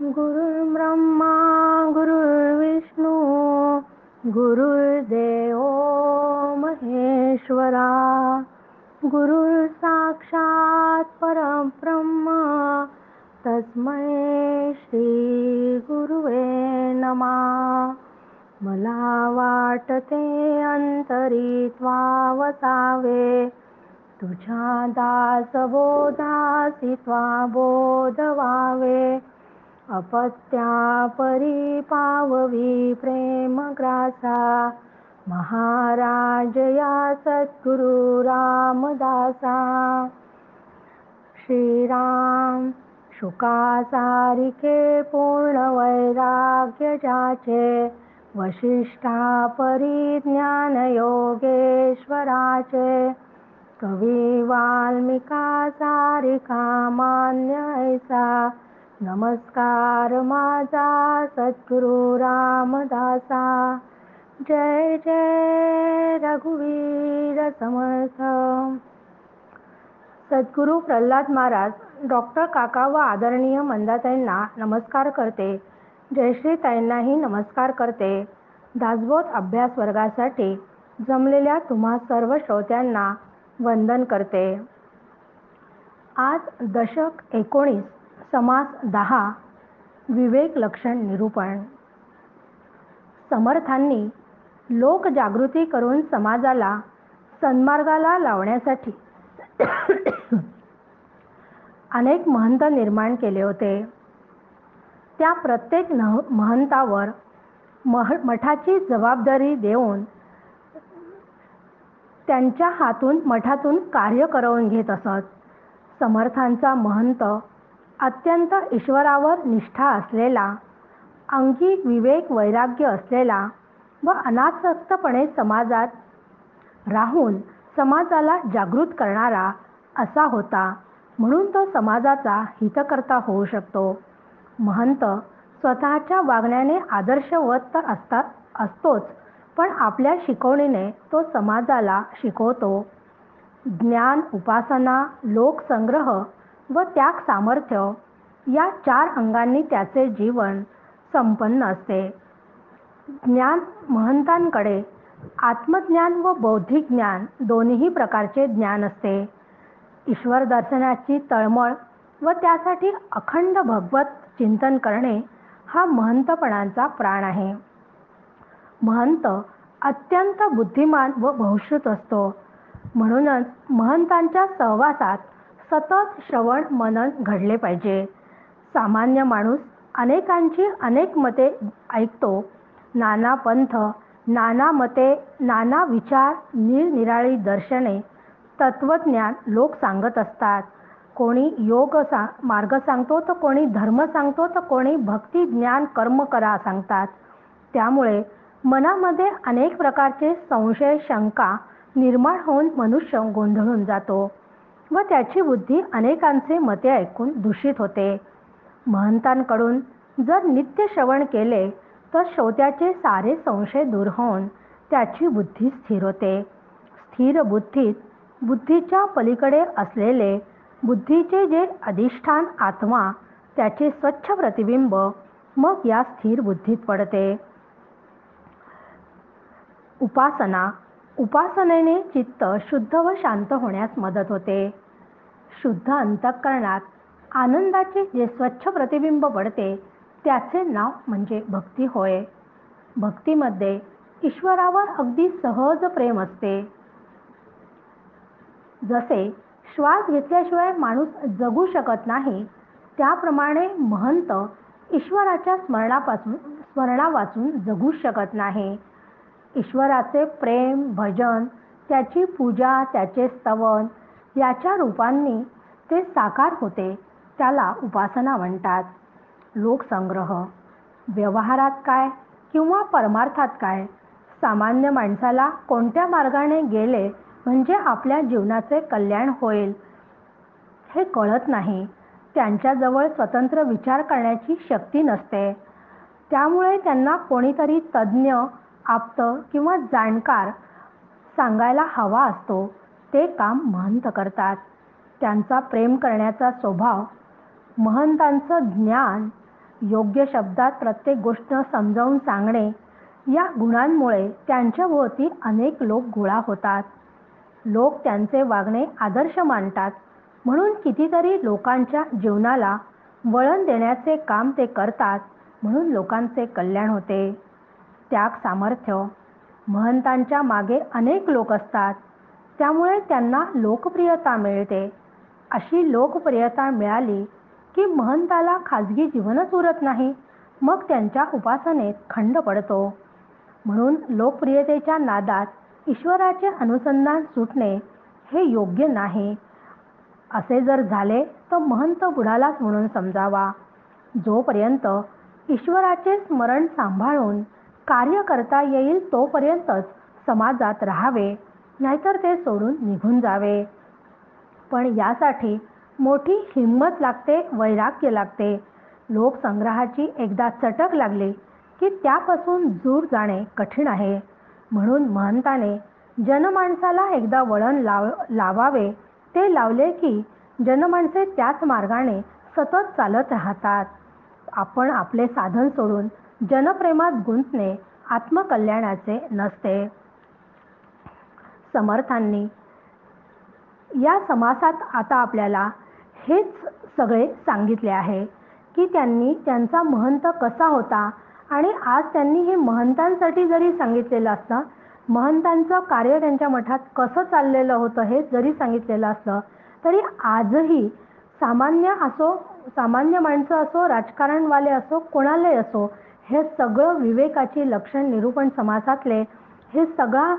गुरुर्ब्रह्मा गुरुर्विष्णू गुरुर्देव महेश्वरा गुरुर् साक्षात परब्रह्म तस्मै श्री गुरुवे नमः. मला वाटते अंतरित्वा वसावे तुझ्या दासबोधासी त्वा बोध व्हावे. अपत्या परी पाववी प्रेम ग्रासा महाराज या सद्गुरु रामदासा. श्रीराम शुकासारिखे पूर्ण वैराग्य ज्याचे वशिष्ठा परी ज्ञान योगेश्वराचे. कवी वाल्मिका सारिका मान्य ऐसा नमस्कार माझा सद्गुरु रामदासा. जय जय रघुवीर समर्थ. सद्गुरु प्रल्हाद महाराज डॉक्टर काका व आदरणीय मंदाताईंना नमस्कार करते. जयश्री ताईंनाही नमस्कार करते. दासबोध अभ्यास वर्गासाठी जमलेल्या तुम्हा सर्व श्रोत्यांना वंदन करते. आज दशक 19 समास 10 विवेक लक्षण निरूपण. समर्थांनी लोकजागृती करून समाजाला सन्मार्गाला लावण्यासाठी अनेक महंत निर्माण केले होते. त्या प्रत्येक महंतावर मठाची जबाबदारी देऊन त्यांच्या मठातून कार्य करवून घेत असत. समर्थांचा महंत अत्यंत ईश्वरावर निष्ठा असलेला, अंगी विवेक वैराग्य असलेला व अनासक्तपणे समाजात राहून समाजाला जागृत करणारा असा होता. म्हणून तो समाजाचा हितकर्ता होऊ शकतो. महंत स्वतःच्या वागण्याने आदर्शवत तर असतोच, पण आपल्या शिकवणीने तो समाजाला शिकवतो. ज्ञान, उपासना, लोकसंग्रह व त्याग सामर्थ्य या 4 अंगांनी त्याचे जीवन संपन्न असते. ज्ञान महंतांकडे आत्मज्ञान व बौद्धिक ज्ञान दोन्ही प्रकारचे ज्ञान असते. ईश्वर दर्शनाची तळमळ व त्यासाठी अखंड भगवत चिंतन करणे हा महंतपणाचा प्राण आहे. महंत अत्यंत बुद्धिमान व बहुश्रुत असतो. म्हणूनच महंतांच्या सहवासात सतत श्रवण मनन घडले पाहिजे. सामान्य माणूस अनेकांची अनेक मते ऐकतो. नाना पंथ, नाना मते, नाना विचार, निरनिराळी दर्शने, तत्वज्ञान लोक सांगत असतात. कोणी योग मार्ग सांगतो, तर कोणी धर्म सांगतो, तर कोणी भक्ती ज्ञान कर्म करा सांगतात. त्यामुळे मनामध्ये अनेक प्रकारचे संशय शंका निर्माण होऊन मनुष्य गोंधळून जातो व त्याची बुद्धी अनेकांचे मते ऐकून दूषित होते. महंतांकडून जर नित्य श्रवण केले तर श्रोत्याचे सारे संशय दूर होऊन त्याची बुद्धी स्थिर होते. स्थिर बुद्धीत बुद्धीच्या पलीकडे असलेले बुद्धीचे जे अधिष्ठान आत्मा त्याचे स्वच्छ प्रतिबिंब मग या स्थिर बुद्धीत पडते. उपासना. उपासनेने चित्त शुद्ध व शांत होण्यास मदत होते. शुद्ध अंतःकरणात आनंदाचे जे स्वच्छ प्रतिबिंब पडते त्याचे नाव म्हणजे भक्ती होय. भक्तीमध्ये ईश्वरावर अगदी सहज प्रेम असते. जसे श्वास घेतल्याशिवाय माणूस जगू शकत नाही, त्याप्रमाणे महंत ईश्वराच्या स्मरणावाचून जगू शकत नाही. ईश्वराचे प्रेम, भजन, त्याची पूजा, त्याचे स्तवन याच्या रूपांनी ते साकार होते. त्याला उपासना म्हणतात. लोकसंग्रह. व्यवहारात काय किंवा परमार्थात काय, सामान्य माणसाला कोणत्या मार्गाने गेले म्हणजे आपल्या जीवनाचे कल्याण होईल हे कळत नाही. त्यांच्याजवळ स्वतंत्र विचार करण्याची शक्ती नसते. त्यामुळे त्यांना कोणीतरी तज्ज्ञ, आप्त किंवा जाणकार सांगायला हवा असतो. ते काम महंत करतात. त्यांचा प्रेम करण्याचा स्वभाव, महंतांचं ज्ञान, योग्य शब्दात प्रत्येक गोष्ट समजावून सांगणे या गुणांमुळे त्यांच्याभोवती अनेक लोक गोळा होतात. लोक त्यांचे वागणे आदर्श मानतात, म्हणून कितीतरी लोकांच्या जीवनाला वळण देण्याचे काम ते करतात, म्हणून लोकांचे कल्याण होते. त्याग, सामर्थ्य. महंतांच्या मागे अनेक लोक असतात, त्यामुळे त्यांना लोकप्रियता मिळते. अशी लोकप्रियता मिळाली की महंताला खाजगी जीवनच उरत नाही, मग त्यांच्या उपासनेत खंड पडतो. म्हणून लोकप्रियतेच्या नादात ईश्वराचे अनुसंधान सुटणे हे योग्य नाही. असे जर झाले तर महंत बुडालाच म्हणून समजावा. जोपर्यंत ईश्वराचे स्मरण सांभाळून कार्य करता येईल तोपर्यंतच समाजात राहावे, नाहीतर ते सोडून निघून जावे. पण यासाठी मोठी हिंमत लागते, वैराग्य लागते. लोकसंग्रहाची एकदा चटक लागली की त्यापासून दूर जाणे कठीण आहे. म्हणून महंताने जनमानसाला एकदा वळण लावावे. ते लावले की जनमानसे त्याच मार्गाने सतत चालत राहतात. आपण आपले साधन सोडून जनप्रेमात गुंतणे आत्मकल्याणाचे नसते. समर्थांनी या समासात आता आपल्याला हेच सगळे सांगितले आहे की त्यांनी त्यांचा महंत कसा होता, आणि आज त्यांनी हे महंतांसाठी जरी सांगितलेलं असतं, महंतांचं कार्य त्यांच्या मठात कसं चाललेलं होतं हे जरी सांगितलेलं असतं, तरी आजही सामान्य माणसं असो, राजकारणवाले असो, कोणालाही असो, हे सगळं विवेकाची लक्षण निरूपण समासातले हे सगळं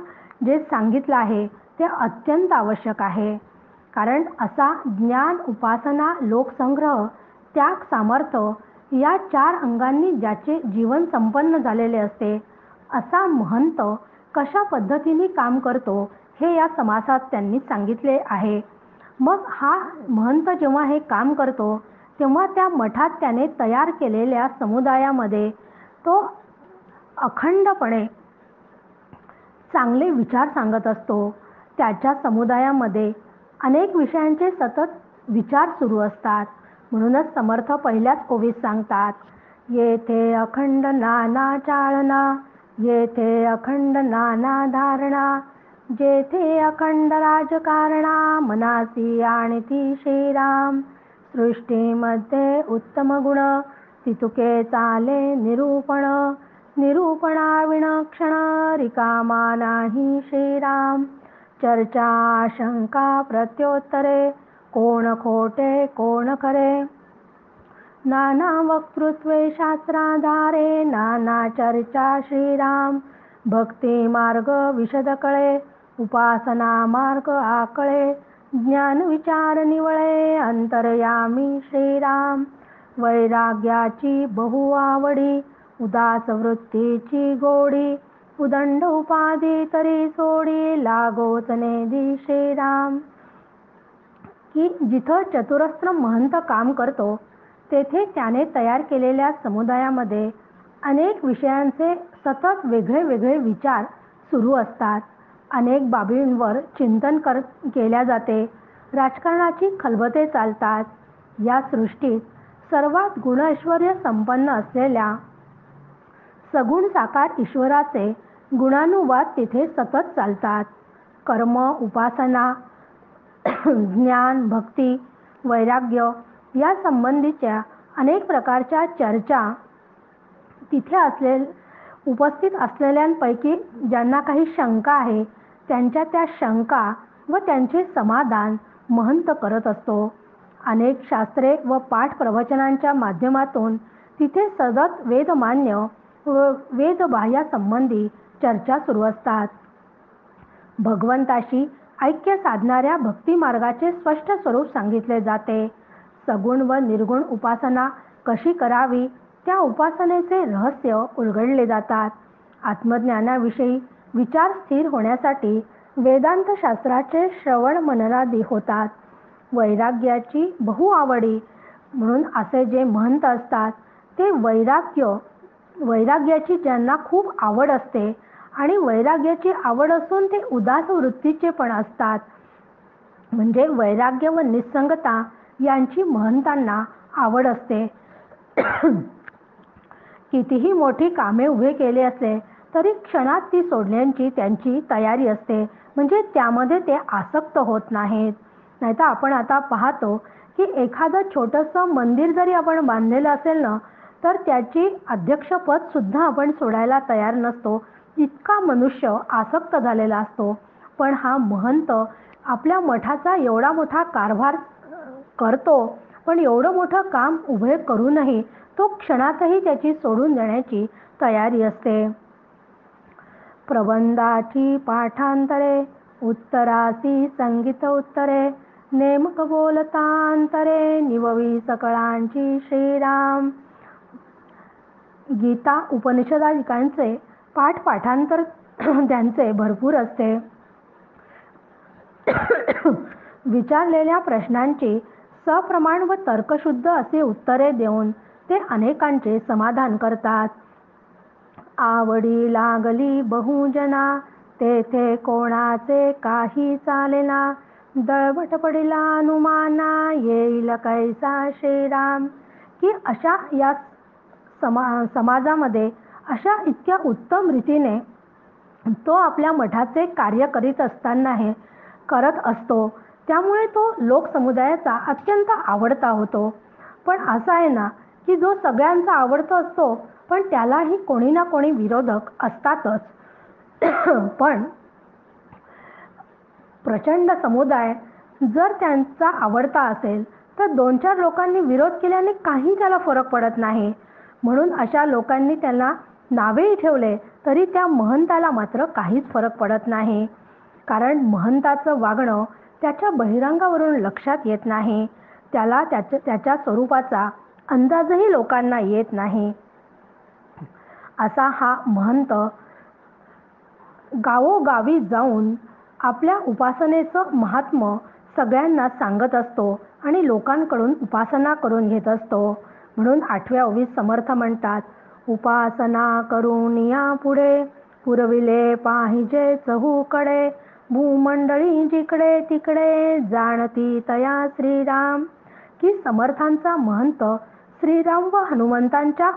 जे सांगितलं आहे ते अत्यंत आवश्यक आहे. कारण असा ज्ञान, उपासना, लोकसंग्रह, त्याग, सामर्थ्य या 4 अंगांनी ज्याचे जीवन संपन्न झालेले असते, असा महंत कशा पद्धतीने काम करतो हे या समासात त्यांनी सांगितले आहे. मग हा महंत जेव्हा हे काम करतो तेव्हा त्या मठात त्याने तयार केलेल्या समुदायामध्ये तो अखंडपणे चांगले विचार सांगत असतो. त्याच्या समुदायामध्ये अनेक विषयांचे सतत विचार सुरू असतात. म्हणूनच समर्थ पहिल्याच ओवीत सांगतात, येथे अखंड नाना चाळना, येथे अखंड नाना धारणा, जेथे अखंड राजकारणा, मनासी आणती श्रीराम. सृष्टीमध्ये उत्तम गुण, तितुके चाले निरूपण, निरूपणा विणक्षण, रिकामा नाही श्रीराम. चर्चा, शंका, प्रत्योत्तरे, कोण खोटे कोण खरे, नाना वक्तृत्वे शास्त्राधारे, नाना चर्चा श्रीराम. भक्ती मार्ग विशद कळे, उपासना मार्ग आकळे, ज्ञान विचार निवळे, अंतर्यामी श्रीराम. वैराग्याची बहु आवडी, उदास वृत्तीची गोडी, उदंड उपाधी तरी सोडी, लागोच नेदी श्रीराम. की जिथं चतुरस्त्र महंत काम करतो तेथे त्याने तयार केलेल्या समुदायामध्ये अनेक विषयांचे सतत वेगळे वेगळे विचार सुरू असतात. अनेक बाबींवर चिंतन केल्या जाते. राजकारणाची खलबते चालतात. या सृष्टीत सर्वात गुणऐश्वर्य संपन्न असलेल्या सगुण साकार ईश्वराचे गुणानुवाद तिथे सतत चालतात. कर्म, उपासना, ज्ञान, भक्ती, वैराग्य या संबंधीच्या अनेक प्रकारच्या चर्चा तिथे उपस्थित असलेल्यांपैकी ज्यांना काही शंका आहे त्यांच्या त्या शंका व त्यांचे समाधान महंत करत असतो. अनेक शास्त्रे व पाठ प्रवचनांच्या माध्यमातून तिथे सतत वेदमान्य व वेदबाह्य संबंधी चर्चा सुरू असतात. भगवंताशी ऐक्य साधणाऱ्या भक्ती मार्गाचे स्पष्ट स्वरूप सांगितले जाते. सगुण व निर्गुण उपासना कशी करावी त्या उपासनेचे रहस्य उलगडले जातात. आत्मज्ञानाविषयी विचार स्थिर होण्यासाठी वेदांत शास्त्राचे श्रवण मननादी होतात. वैराग्याची बहु आवडी म्हणून असे जे महंत असतात ते वैराग्याची ज्यांना खूप आवड असते आणि वैराग्याची आवड असून ते उदास वृत्तीचे पण असतात, म्हणजे वैराग्य व निस्संगता यांची महंतांना आवड असते. कितीही मोठी कामे उभे केले असले तरी क्षणात ती सोडण्याची त्यांची तयारी असते, म्हणजे त्यामध्ये ते आसक्त होत नाहीत. नाहीतर आपण आता पाहतो की एखादं छोटंसं मंदिर जरी आपण बांधलेलं असेल ना, तर त्याची अध्यक्षपद सुद्धा आपण सोडायला तयार नसतो, इतका मनुष्य आसक्त झालेला असतो. पण हा महंत आपल्या मठाचा एवढा मोठा कारभार करतो, पण एवढं मोठं काम उभे करूनही तो क्षणातही त्याची सोडून देण्याची तयारी असते. प्रबंधाची पाठांतरे उत्तरासी संगीत उत्तरे नेमक बोलतांतरे निववी सकळांची श्रीराम. गीता उपनिषदाधिकांचे पाठांतर त्यांचे भरपूर असते. विचारलेल्या प्रश्नांची सप्रमाण व तर्कशुद्ध असे उत्तरे देऊन ते अनेकांचे समाधान करतात. आवडी लागली बहुजना तेथे कोणाचे काही चालेना दळबट पडिला अनुमाना येईल कैसा श्रीराम. की अशा या समाजामध्ये अशा इतक्या उत्तम रीतीने तो आपल्या मठाचे कार्य करत असतो, त्यामुळे तो लोकसमुदायाचा अत्यंत आवडता होतो. पण असं आहे ना की जो सगळ्यांचा आवडता असतो, पण त्यालाही कोणी ना कोणी विरोधक असतातच. पण प्रचंड समुदाय जर त्यांचा आवडता असेल तर 2-4 लोकांनी विरोध केल्याने काही त्याला फरक पडत नाही. म्हणून अशा लोकांनी त्याला नावेही ठेवले तरी त्या महंताला मात्र काहीच फरक पडत नाही. कारण महंताचं वागणं त्याच्या बहिरंगावरून लक्षात येत नाही, त्याला त्याच्या स्वरूपाचा अंदाजही लोकांना येत नाही. असा हा महंत गावोगावी जाऊन आपल्या उपासनेचं महात्म्य सगळ्यांना सांगत असतो आणि लोकांकडून उपासना करून घेत असतो. म्हणून 8व्या ओवीत समर्थ म्हणतात, उपासना करून या पुढे पुरविले पाहिजे चहूकडे भूमंडळी जिकडे तिकडे जाणती तया श्रीराम. की समर्थांचा महंत श्रीराम व हनुमंतांच्या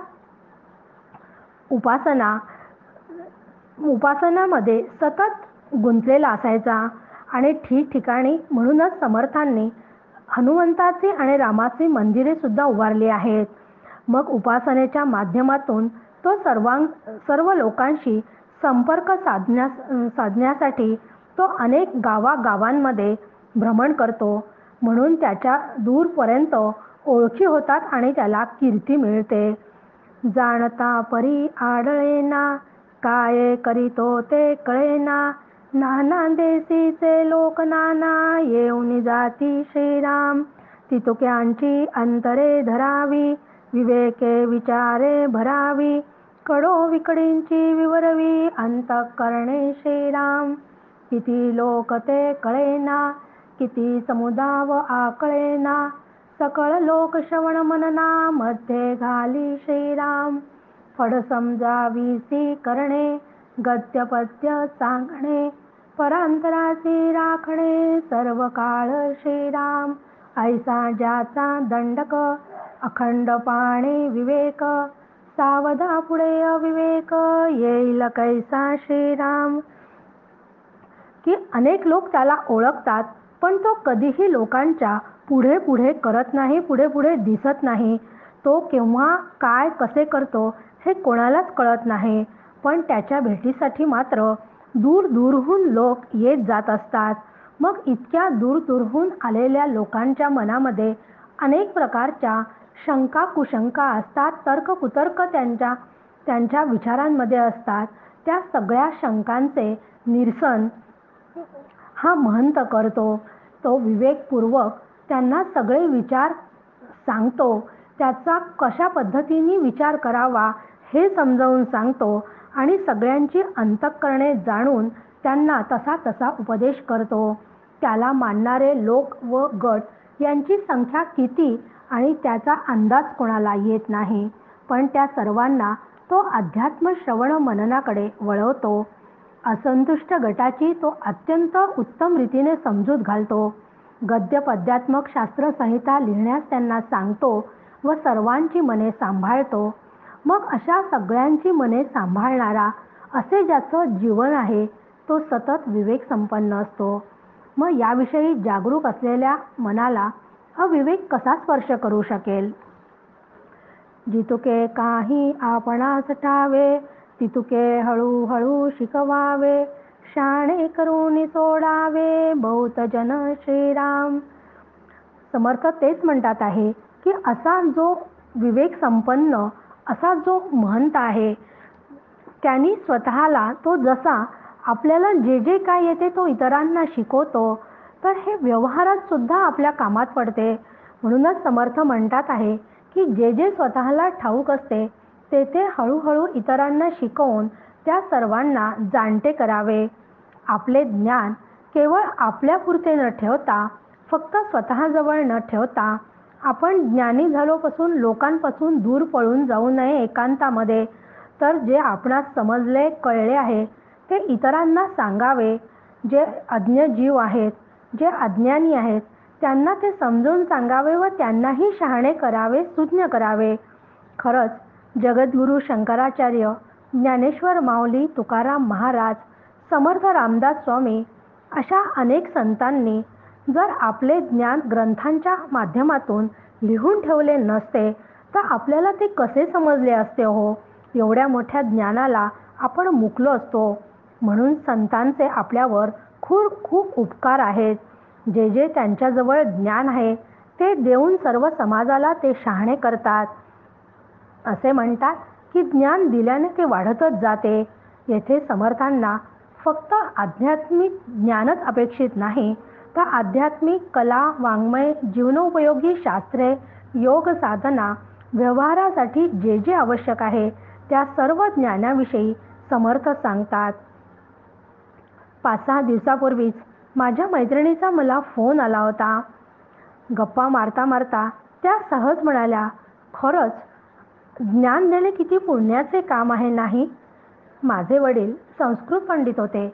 उपासनामध्ये सतत गुंतलेला असायचा आणि ठिकठिकाणी म्हणूनच समर्थांनी हनुमंताची आणि रामाची मंदिरे सुद्धा उभारली आहेत. मग उपासनेच्या माध्यमातून तो सर्व लोकांशी संपर्क साधण्यासाठी तो अनेक गावागावांमध्ये भ्रमण करतो. म्हणून त्याच्या दूरपर्यंत ओळखी होतात आणि त्याला कीर्ती मिळते. जाणता परी आढळेना काय करीतो ते कळेना नाना देशीचे लोक नाना येऊन जाती श्रीराम. तितुक्यांची अंतरे धरावी विवेके विचारे भरावी कडो विकडींची विवरवी अंतःकरणे श्रीराम. किती लोक ते कळेना किती समुदाव आकळेना सकळ लोक श्रवण मनना मध्ये घाली श्रीराम. फड समजावीसी करणे गद्य पद्य सांगणे परांतराची राखणे सर्व काळ श्रीराम. ऐसा ज्याचा दंडक अखंड पाणे विवेक सावधा पुढे अविवेक येईल कैसा श्रीराम. की अनेक लोक त्याला ओळखतात, पण तो कधीही लोकांच्या पुढे पुढे करत नाही, पुढे पुढे दिसत नाही. तो केव्हा काय कसे करतो हे कोणालाच कळत नाही. पण त्याच्या भेटीसाठी मात्र दूर दूरहून लोक येत जात असतात. मग इतक्या दूर दूरहून आलेल्या लोकांच्या मनामध्ये अनेक प्रकारच्या शंका कुशंका असतात, तर्क कुतर्क त्यांच्या विचारांमध्ये असतात. त्या सगळ्या शंकांचे निरसन हा महंत करतो. तो विवेकपूर्वक त्यांना सगळे विचार सांगतो, त्याचा कशा पद्धतीने विचार करावा हे समजावून सांगतो आणि सगळ्यांची अंतःकरणे जाणून त्यांना तसा उपदेश करतो. त्याला मानणारे लोक व गट यांची संख्या किती आणि त्याचा अंदाज कोणाला येत नाही. पण त्या सर्वांना तो अध्यात्म श्रवण मननाकडे वळवतो. असंतुष्ट गटाची तो अत्यंत उत्तम रीतीने समजूत घालतो. गद्य पद्यात्मक शास्त्रसंहिता लिहिण्यास त्यांना सांगतो व सर्वांची मने सांभाळतो. मग अशा सगळ्यांची मने सांभाळणारा असे ज्याचं जीवन आहे तो सतत विवेक संपन्न असतो. मग याविषयी जागरूक असलेल्या मनाला अविवेक कसा स्पर्श करू शकेल? जितुके काही आपणास ठावे, तितुके हळूहळू शिकवावे. शाणे करून सोडावे बहुत जन श्रीराम. समर्थ तेच म्हणतात आहे की असा जो विवेक संपन्न असा जो महंत आहे त्यांनी स्वतःला तो जसा आपल्याला जे जे काय येते तो इतरांना शिकवतो, तर हे व्यवहारात सुद्धा आपल्या कामात पडते. म्हणूनच समर्थ म्हणतात आहे की जे जे स्वतःला ठाऊक असते ते ते हळूहळू इतरांना शिकवून त्या सर्वांना जाणते करावे. आपले ज्ञान केवळ आपल्यापुरते न ठेवता, फक्त स्वतःजवळ न ठेवता, आपण ज्ञानी झालोपासून लोकांपासून दूर पळून जाऊ नये एकांतामध्ये, तर जे आपणास समजले कळले आहे ते इतरांना सांगावे. जे अज्ञ जीव आहेत, जे अज्ञानी आहेत त्यांना ते समजून सांगावे व त्यांनाही शहाणे करावे, सुज्ञ करावे. खरंच जगद्गुरू शंकराचार्य, ज्ञानेश्वर माऊली, तुकाराम महाराज, समर्थ रामदास स्वामी अशा अनेक संतांनी जर आपले ज्ञान ग्रंथांच्या माध्यमातून लिहून ठेवले नसते तर आपल्याला ते कसे समजले असते हो? एवढ्या मोठ्या ज्ञानाला आपण मुकलो असतो. म्हणून संतांचे आपल्यावर खूप खूप उपकार आहेत. जे जे त्यांच्याजवळ ज्ञान आहे ते देऊन सर्व समाजाला ते शहाणे करतात. असे म्हणतात की ज्ञान दिल्याने ते वाढतच जाते. येथे समर्थांना फक्त आध्यात्मिक ज्ञानच अपेक्षित नाही, तर आध्यात्मिक कला, वाङ्मय, जीवनोपयोगी शास्त्रे, योग साधना, व्यवहारासाठी जे जे आवश्यक आहे त्या सर्व ज्ञानाविषयी समर्थ सांगतात. 5-6 दिवसापूर्वीच माझ्या मैत्रिणीचा मला फोन आला होता. गप्पा मारता मारता त्या सहज म्हणाल्या, खरंच ज्ञान देणे किती पुण्याचे काम आहे नाही. माझे वडील संस्कृत पंडित होते.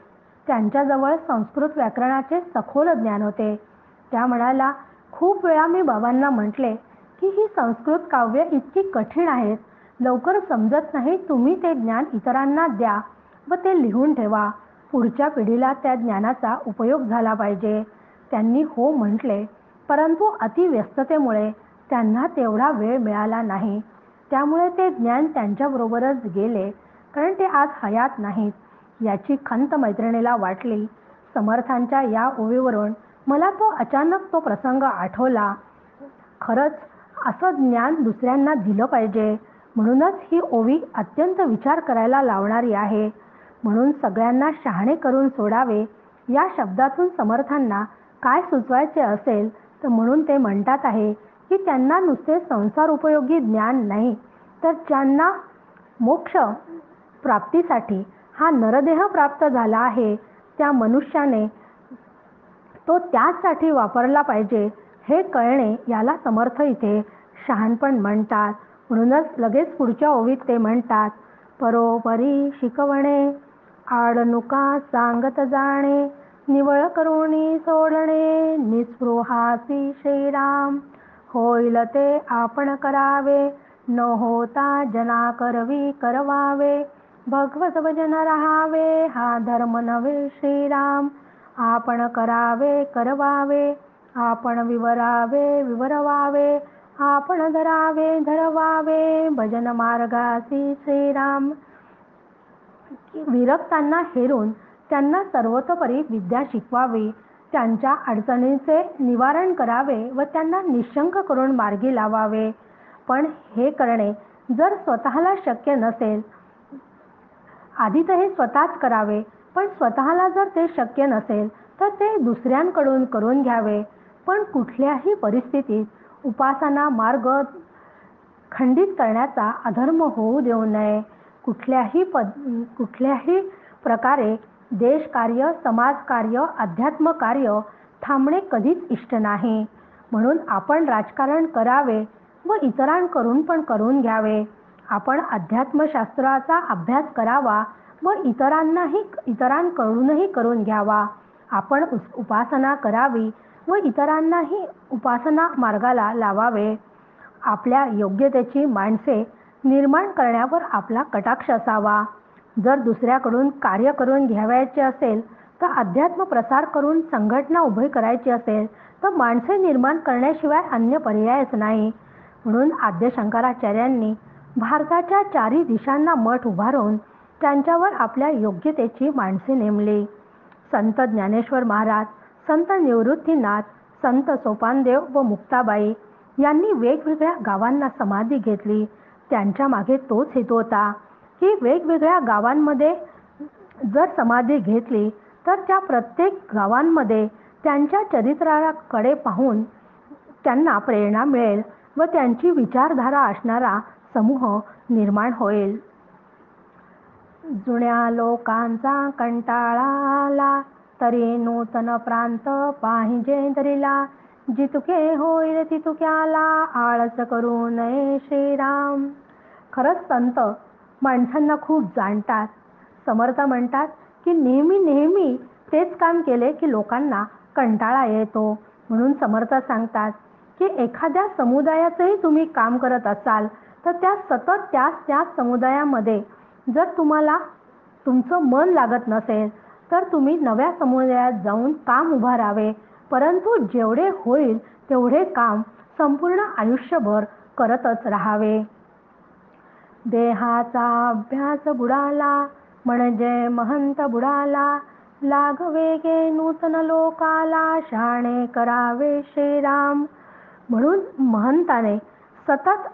त्यांच्याजवळ संस्कृत व्याकरणाचे सखोल ज्ञान होते. त्या म्हणाल्या, खूप वेळा मी बाबांना म्हटले की ही संस्कृत काव्य इतकी कठीण आहेत, लवकर समजत नाही, तुम्ही ते ज्ञान इतरांना द्या व ते लिहून ठेवा. पुढच्या पिढीला त्या ज्ञानाचा उपयोग झाला पाहिजे. त्यांनी हो म्हटले, परंतु अतिव्यस्ततेमुळे त्यांना तेवढा वेळ मिळाला नाही. त्यामुळे ते ज्ञान त्यांच्याबरोबरच गेले, कारण ते आज हयात नाहीत. याची खंत मैत्रिणीला वाटली. समर्थांच्या या ओवीवरून मला अचानक तो प्रसंग आठवला. खरंच असं ज्ञान दुसऱ्यांना दिलं पाहिजे. म्हणूनच ही ओवी अत्यंत विचार करायला लावणारी आहे. म्हणून सगळ्यांना शहाणे करून सोडावे या शब्दातून समर्थांना काय सुचवायचे असेल तर म्हणून ते म्हणतात आहे की त्यांना नुसते संसार उपयोगी ज्ञान नाही, तर ज्यांना मोक्ष प्राप्तीसाठी हा नरदेह प्राप्त झाला आहे त्या मनुष्याने तो त्याचसाठी वापरला पाहिजे हे कळणे याला समर्थ इथे शहाणपण म्हणतात. म्हणूनच लगेच पुढच्या ओवीत ते म्हणतात, परोपरी शिकवणे, आडनुका सांगत जाणे, निवळ करुणी सोडणे, निस्पृहासी श्रीराम. होईल ते आपण करावे, न होता जना करवी करवावे. भगवत भजन राहावे, हा धर्म नव्हे श्रीराम. आपण करावे करवावे, आपण विवरावे विवरवावे, आपण धरावे धरवावे, भजन मार्गासी श्रीराम. विरक्तांना हेरून त्यांना सर्वतोपरी विद्या शिकवावी, त्यांच्या अडचणींचे निवारण करावे व त्यांना निशंक करून मार्गी लावावे. पण हे करणे जर स्वतःला शक्य नसेल, आधी तर हे स्वतःच करावे, पण स्वतःला जर ते शक्य नसेल तर ते दुसऱ्यांकडून करून घ्यावे. पण कुठल्याही परिस्थितीत उपासना मार्ग खंडित करण्याचा अधर्म होऊ देऊ नये. कुठल्याही प्रकारे देशकार्य, समाजकार्य, अध्यात्म कार्य थांबणे कधीच इष्ट नाही. म्हणून आपण राजकारण करावे व इतरांकडून पण करून घ्यावे. आपण अध्यात्मशास्त्राचा अभ्यास करावा व इतरांकडूनही करून घ्यावा. आपण उपासना करावी व इतरांनाही उपासना मार्गाला लावावे. आपल्या योग्यतेची माणसे निर्माण करण्यावर आपला कटाक्ष असावा. जर दुसऱ्याकडून कार्य करून घ्यावयाचे असेल, तर अध्यात्म प्रसार करून संघटना उभी करायची असेल, तर माणसे निर्माण करण्याशिवाय अन्य पर्यायच नाही. म्हणून आद्य शंकराचार्यांनी भारताच्या 4 दिशांना मठ उभारून त्यांच्यावर आपल्या योग्यतेची माणसे नेमली. संत ज्ञानेश्वर महाराज, संत निवृत्तीनाथ, संत सोपानदेव व मुक्ताबाई यांनी वेगवेगळ्या गावांना समाधी घेतली. त्यांच्या मागे तोच हेतू होता की वेगवेगळ्या गावांमध्ये जर समाधी घेतली तर त्या प्रत्येक गावांमध्ये त्यांच्या चरित्राकडे पाहून त्यांना प्रेरणा मिळेल व त्यांची विचारधारा असणारा समूह निर्माण होईल. जुन्या लोकांचा कंटाळा आला, तरी नूतन प्रांत पाहिजे दरीला. जितुके होईल तितुक्याला, आळस करू नये श्रीराम. खरंच संत माणसांना खूप जाणतात. समर्थ म्हणतात की नेहमी नेहमी तेच काम केले की लोकांना कंटाळा येतो. म्हणून समर्थ सांगतात की एखाद्या समुदायाचंही तुम्ही काम करत असाल तर त्या सतत त्याच समुदायामध्ये जर तुम्हाला तुमचं मन लागत नसेल तर तुम्ही नव्या समुदायात जाऊन काम उभारावे. परंतु जेवढे होईल तेवढे काम संपूर्ण आयुष्यभर करतच राहावे. देहाचा अभ्यास बुडाला म्हणजे महंत बुडाला. लागवेगे नूतन लोकाला, शहाणे करावे श्रीराम. म्हणून महंताने सतत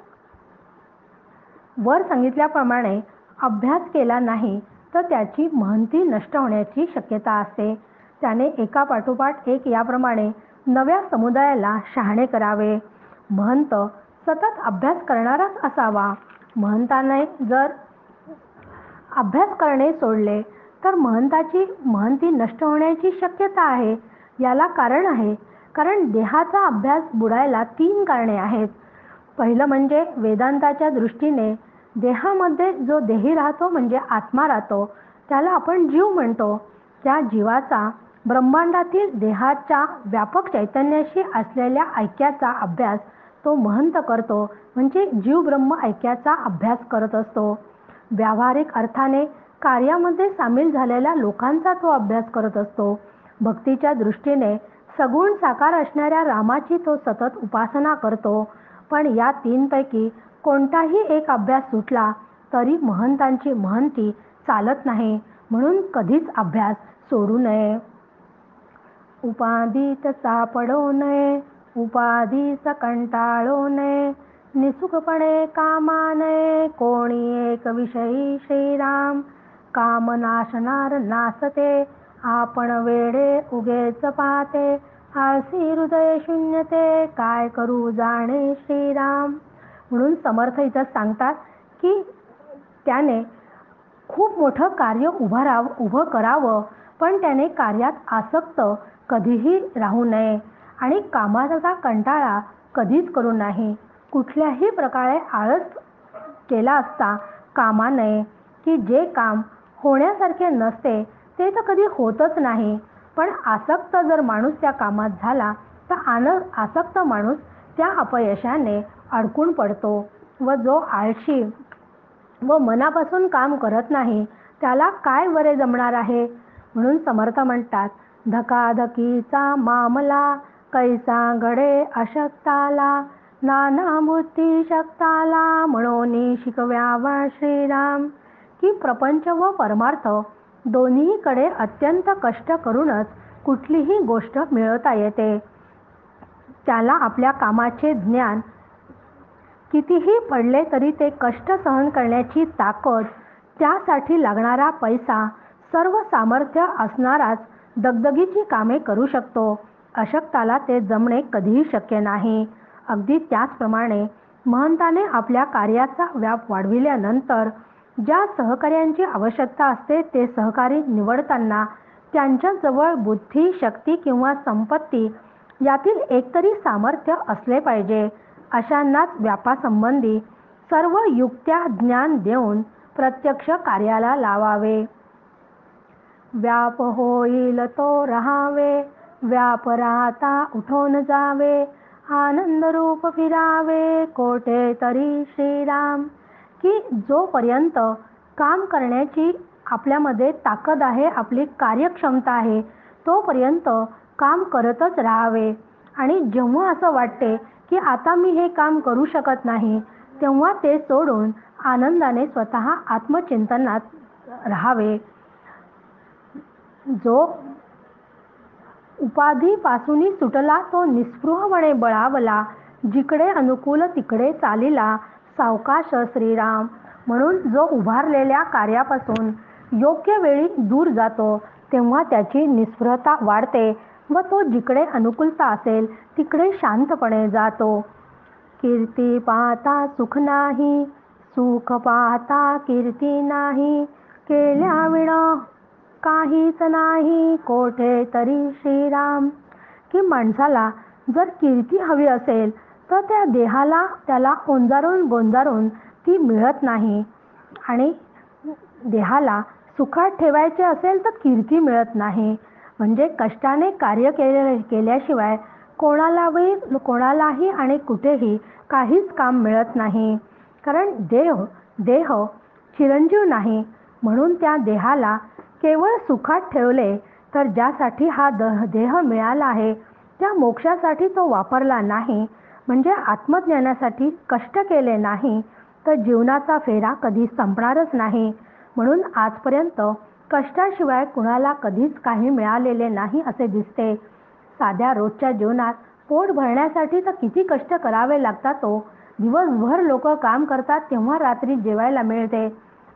वर सांगितल्याप्रमाणे अभ्यास केला नाही तर त्याची महंती नष्ट होण्याची शक्यता असते. त्याने एकापाठोपाठ एक याप्रमाणे नव्या समुदायाला शहाणे करावे. महंत सतत अभ्यास करणाराच असावा. महंताने जर अभ्यास करणे सोडले तर महंती नष्ट होण्याची शक्यता आहे. याला कारण आहे. कारण देहाचा अभ्यास बुडायला 3 कारणे आहेत. पहिलं म्हणजे वेदांताच्या दृष्टीने देहामध्ये जो देही राहतो म्हणजे आत्मा राहतो, त्याला आपण जीव म्हणतो. त्या जीवाचा ब्रह्मांडातील देहाच्या व्यापक चैतन्याशी असलेल्या ऐक्याचा अभ्यास तो महंत करतो. म्हणजे जीव ब्रह्म ऐक्याचा अभ्यास करत असतो. व्यावहारिक अर्थाने कार्यामध्ये सामील झालेल्या लोकांचा तो अभ्यास करत असतो. भक्तीच्या दृष्टीने सगुण साकार असणाऱ्या रामाची तो सतत उपासना करतो. पण या 3 पैकी कोणताही एक अभ्यास सुटला तरी महंतांची महंती चालत नाही. म्हणून कधीच अभ्यास सोडू नये. उपाधीत सापडो नये, उपाधीस कंटाळो नये. निसुखपणे कामा नये, कोणी एक विषयी श्रीराम. काम नाशणार नासते, आपण वेडे उगेच पाहते. आळसी हृदय शून्यते, काय करू जाणे श्रीराम. म्हणून समर्थ इथं सांगतात की त्याने खूप मोठं कार्य उभं करावं, पण त्याने कार्यात आसक्त कधीही राहू नये आणि कामाचा कंटाळा कधीच करू नाही. कुठल्याही प्रकारे आळस केला असता कामा नये. की जे काम होण्यासारखे नसते ते तर कधी होतच नाही. पण आसक्त जर माणूस त्या कामात झाला तर आसक्त माणूस त्या अपयशाने अडकून पडतो. व जो आळशी व मनापासून काम करत नाही त्याला काय बरे जमणार आहे. म्हणून समर्थ म्हणतात, धकाधकीचा मामला, कैसा घडे अशक्ताला. नाना बुद्धी शक्ताला, म्हणून शिकव्यावा श्रीराम. की प्रपंच व परमार्थ दोन्हीकडे अत्यंत कष्ट करूनच कुठलीही गोष्ट मिळवता येते. त्याला आपल्या कामाचे ज्ञान कितीही पडले तरी ते कष्ट सहन करण्याची ताकद, त्यासाठी लागणारा पैसा, सर्व सामर्थ्य असणाराच दगदगीची कामे करू शकतो. अशक्ताला ते जमणे कधीही शक्य नाही. अगदी त्याचप्रमाणे महंताने आपल्या कार्याचा व्याप वाढविल्यानंतर ज्या सहकार्यांची आवश्यकता असते ते सहकारी निवडताना त्यांच्याजवळ बुद्धी, शक्ती किंवा संपत्ती यातील एकतरी सामर्थ्य असले पाहिजे. अशांनाच व्यापासंबंधी सर्व युक्त्या ज्ञान देऊन प्रत्यक्ष कार्याला लावावे. व्याप होईल तो रहावे, व्याप राहता उठून जावे. आनंद रूप फिरावे, कोठे तरी श्रीराम. की जोपर्यंत काम करण्याची आपल्यामध्ये ताकद आहे, आपली कार्यक्षमता आहे, तोपर्यंत काम करतच राहावे. आणि जेव्हा असं वाटते की आता मी हे काम करू शकत नाही, तेव्हा ते सोडून आनंदाने स्वतः आत्मचिंतनात राहावे. जो उपाधीपासून सुटला तो निस्पृहपणे बळावला, जिकडे अनुकूल तिकडे चालिला, सावकाश श्रीराम. म्हणून जो उभारलेल्या कार्यापासून योग्य वेळी दूर जातो, तेव्हा त्याची निस्पृहता वाढते व तो जिकडे अनुकूलता असेल तिकडे शांतपणे जातो. कीर्ती पाहता सुख नाही, सुख पाहता कीर्ती नाही, केल्याविणा काहीच नाही कोठे तरी श्रीराम. की माणसाला जर कीर्ती हवी असेल तर त्या देहाला त्याला ओंजारून गोंजारून ती मिळत नाही. आणि देहाला सुखात ठेवायचे असेल तर कीर्ती मिळत नाही. म्हणजे कष्टाने कार्य केल्याशिवाय कोणालाही आणि कुठेही काहीच काम मिळत नाही. कारण देह चिरंजीव नाही. म्हणून त्या देहाला केवळ सुखात ठेवले तर ज्यासाठी हा देह मिळाला आहे त्या मोक्षासाठी तो वापरला नाही, म्हणजे आत्मज्ञानासाठी कष्ट केले नाही, तर जीवनाचा फेरा कधी संपणारच नाही. म्हणून आजपर्यंत कष्टाशिवाय कुणाला कधीच काही मिळालेले नाही असे दिसते. साध्या रोजच्या जीवनात पोट भरण्यासाठी तर किती कष्ट करावे लागतात. दिवसभर लोक काम करतात तेव्हा रात्री जेवायला मिळते.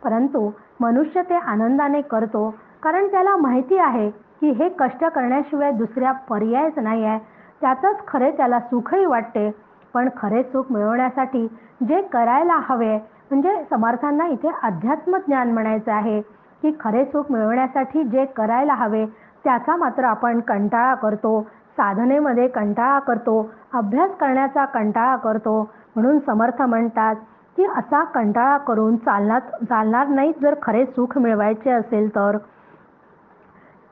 परंतु मनुष्य ते आनंदाने करतो, कारण त्याला माहिती आहे की हे कष्ट करण्याशिवाय दुसऱ्या पर्यायच नाही आहे. त्यातच खरे त्याला सुखही वाटते. पण खरे सुख मिळवण्यासाठी जे करायला हवे, म्हणजे समर्थांना इथे अध्यात्म ज्ञान म्हणायचं आहे की खरे सुख मिळवण्यासाठी जे करायला हवे त्याचा मात्र आपण कंटाळा करतो, साधनेमध्ये कंटाळा करतो, अभ्यास करण्याचा कंटाळा करतो. म्हणून समर्थ म्हणतात की असा कंटाळा करून चालणार नाही. जर खरे सुख मिळवायचे असेल तर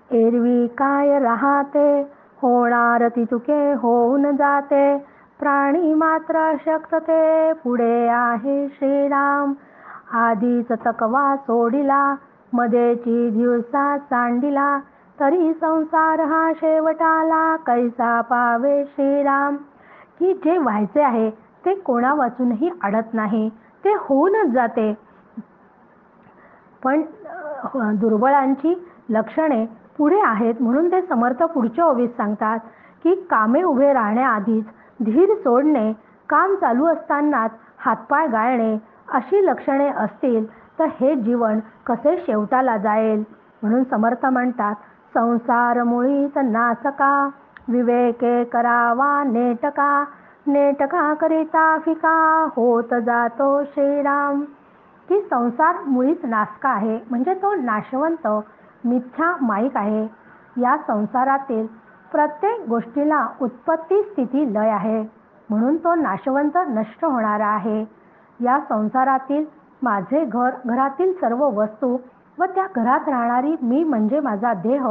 एरवी काय राहते, होणार ती चुके होऊन जाते, प्राणी मात्र शक्तते पुढे आहे श्रीराम. आधीच तकवा सोडिला, मध्येची दिवसा सांडिला, तरी संसार हा शेवटाला कैसा पावे श्रीराम. की जे व्हायचे आहे ते कोणा वाचूनही अडत नाही, ते होऊनच जाते. पण दुर्बळांची लक्षणे पुढे आहेत. म्हणून ते समर्थ पुढच्या ओवीत सांगतात की कामे उभे राहण्याआधीच धीर सोडणे, काम चालू असतानाच हातपाय गाळणे अशी लक्षणे असतील तर हे जीवन कसे शेवटाला जाईल. म्हणून समर्थ म्हणतात संसार मुळीच नासका, विवेके करावा नेटका, नेटका करिता फिका होत जातो श्रीराम. की संसार मुळीच नासका आहे, म्हणजे तो नाशवंत मिथ्या माईक आहे. या संसारातील प्रत्येक गोष्टीला उत्पत्ती स्थिती लय आहे, म्हणून तो नाशवंत नष्ट होणारा आहे. या संसारातील माझे घर, घरातील सर्व वस्तू व त्या घरात राहणारी मी म्हणजे माझा देह,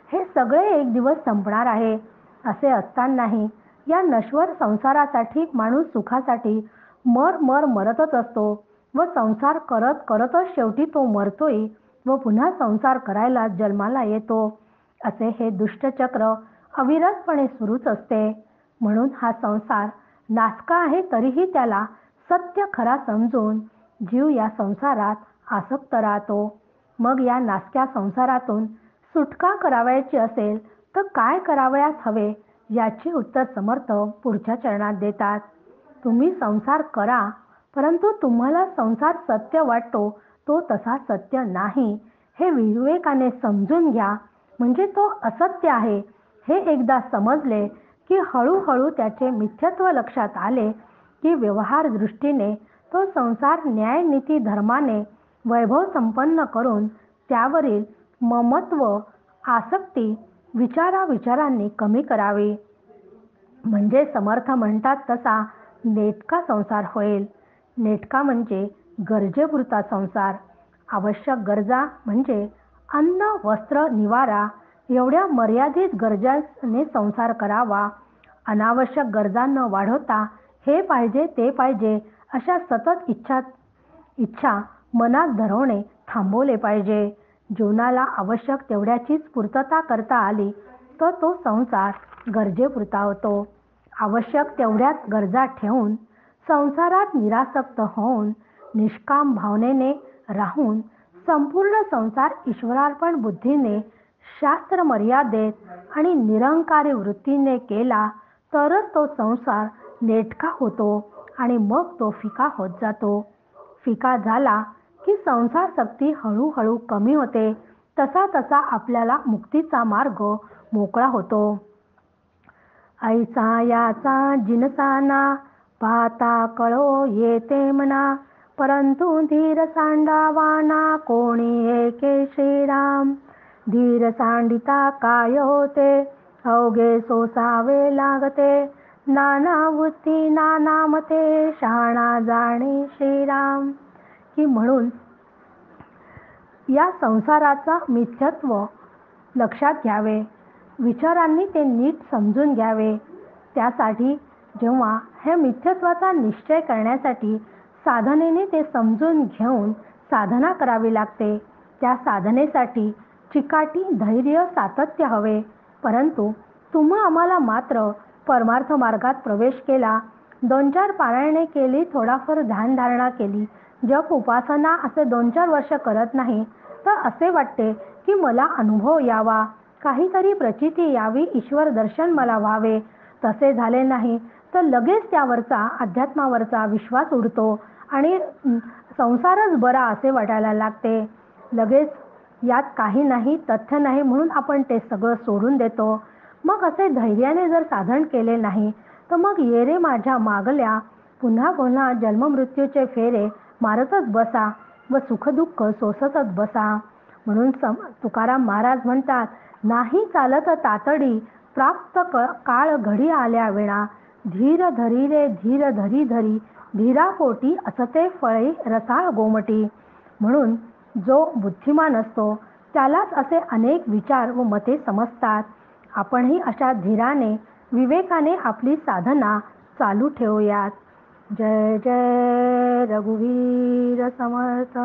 हे सगळे एक दिवस संपणार आहे. असे असतानाही या नश्वर संसारासाठी माणूस सुखासाठी मरतच असतो व संसार करतच शेवटी तो मरतोय व पुन्हा संसार करायला जन्माला येतो. असे हे दुष्टचक्र अविरतपणे सुरूच असते. म्हणून हा संसार नासका आहे, तरीही त्याला सत्य खरा समजून जीव या संसारात आसक्त राहतो. मग या नासक्या संसारातून सुटका करावयाची असेल तर काय करावयास हवे याचे उत्तर समर्थ पुढच्या चरणात देतात. तुम्ही संसार करा, परंतु तुम्हाला संसार सत्य वाटतो तो तसा सत्य नाही हे विवेकाने समजून घ्या. म्हणजे तो असत्य आहे हे एकदा समजले की हळूहळू त्याचे मिथ्यत्व लक्षात आले की व्यवहार दृष्टीने तो संसार न्याय नीती धर्माने वैभव संपन्न करून त्यावरील ममत्व आसक्ती विचारांनी कमी करावी. म्हणजे समर्थ म्हणतात तसा नेटका संसार होईल. नेटका म्हणजे गरजेपुरता संसार. आवश्यक गरजा म्हणजे अन्न वस्त्र निवारा एवढ्या मर्यादित गरजांनी संसार करावा. अनावश्यक गरजा न वाढवता हे पाहिजे ते पाहिजे अशा सतत इच्छा मनात धरवणे थांबवले पाहिजे. जीवनाला आवश्यक तेवढ्याचीच पूर्तता करता आली तर तो संसार गरजेपुरता होतो. आवश्यक तेवढ्याच गरजा ठेवून संसारात निरासक्त होऊन निष्काम भावनेने राहून संपूर्ण संसार ईश्वरार्पण बुद्धीने शास्त्र मर्यादेत आणि निरंकारी वृत्तीने केला तरच तो संसार नेटका होतो आणि मग तो फिका होत जातो. फिका झाला की संसार शक्ती हळूहळू कमी होते. तसा तसा आपल्याला मुक्तीचा मार्ग मोकळा होतो. ऐसा याचा जिनसाना पाहता कळो येते मना, परंतु धीर सांडावाना कोणी एके श्रीराम. धीर सांडिता काय होते अवघे सोसावे लागते, नाना वृत्ती नाना मते शहाणा जाणे श्रीराम. की म्हणून या संसाराचा मिथ्यत्व लक्षात घ्यावे, विचारांनी ते नीट समजून घ्यावे. त्यासाठी जेव्हा हे मिथ्यत्वाचा निश्चय करण्यासाठी साधनेने ते समजून घेऊन साधना करावी लागते. त्या साधनेसाठी चिकाटी, धैर्य, सातत्य हवे. परंतु तुम्हा आम्हाला मात्र परमार्थ मार्गात प्रवेश केला, 2-4 पारायणे केली, थोडाफार ध्यानधारणा केली, जप उपासना असे 2-4 वर्ष करत नाही तर असे वाटते की मला अनुभव यावा, काहीतरी प्रचिती यावी, ईश्वर दर्शन मला व्हावे. तसे झाले नाही तर लगेच त्यावरचा अध्यात्मावरचा विश्वास उडतो आणि संसारच बरा असे वाटायला लागते. लगेच यात काही नाही, तथ्य नाही म्हणून आपण ते सगळं सोडून देतो. मग असे धैर्याने जर साधन केले नाही तर मग ये रे माझ्या मागल्या पुन्हा पुन्हा जन्ममृत्यूचे फेरे मारतच बसा व सुखदुःख सोसतच बसा. म्हणून तुकाराम महाराज म्हणतात, नाही चालत तातडी प्राप्त काळ घडी आल्या विणा, धीर धरी रे धीर धरी धरी धीरापोटी असते फळे रसाळ गोमटी. म्हणून जो बुद्धिमान असतो त्यालाच असे अनेक विचार व मते समजतात. आपणही अशा धीराने विवेकाने आपली साधना चालू ठेवूयात. जय जय रघुवीर समर्थ.